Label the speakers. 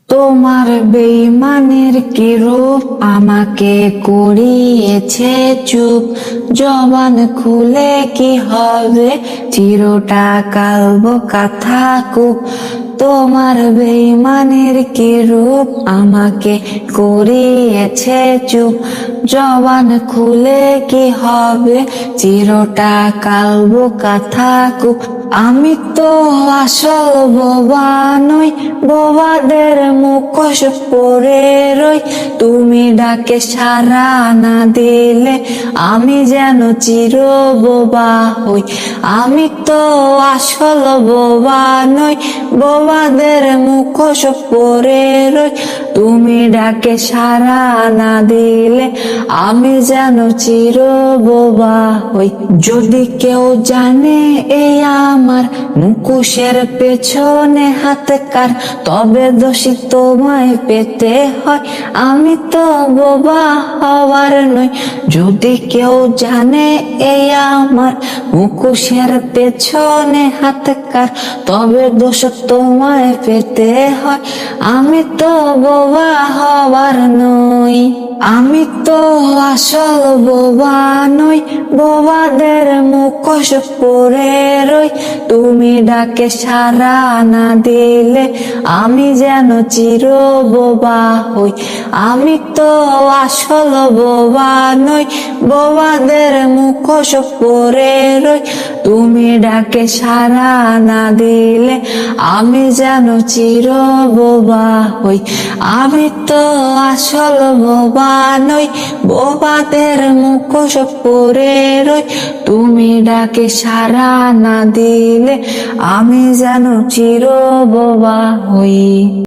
Speaker 1: তোমার বেইমানের কি রূপ আমাকে করিয়েছে চুপ। জবান খুলে কি হবে, চিরটা কালবো কথা কূপ। তোমার বেইমানের কি রূপ আমাকে করিয়েছে চুপ। জবান খুলে কি হবে, চিরটা কালবো কথা কূপ। আমি তো আসল বোবা নই, বোবাদের মুখোশ পরে রই। তুমি ডাকে সাড়া না দিলে আমি যেন চির বোবা হই। আমি তো আসল বোবা নই, বোবাদের মুখোশ পরে রই। তুমি ডাকে সাড়া না দিলে আমি যেন চির বোবা হই। যদি কেউ জানে এই আমার মুখোশের পেছনে হাত কার, তবে দোষী তোমায় পেতে হয়। আমি তো বোবা হওয়ার নই। যদি কেউ জানে এই আমার মুখোশের পেছনে হাত কার, তবে দোষ তোমায় পেতে হয়। আমি তো বোবা হওয়ার নই। আমি তো আসল বোবা নই, বোবাদের মুখোশ পরে রই। তুমি ডাকে সাড়া না দিলে আমি যেন চির বোবা হই। আমি তো আসল বোবা নই, বোবাদের মুখোশ পরে রই। তুমি ডাকে সাড়া না দিলে আমি যেন চির বোবা হই। আমি তো আসল বোবা নই, বোবাদের মুখোশ পরে রই। তুমি ডাকে সাড়া না দিলে আমি যেন চির বোবা হই।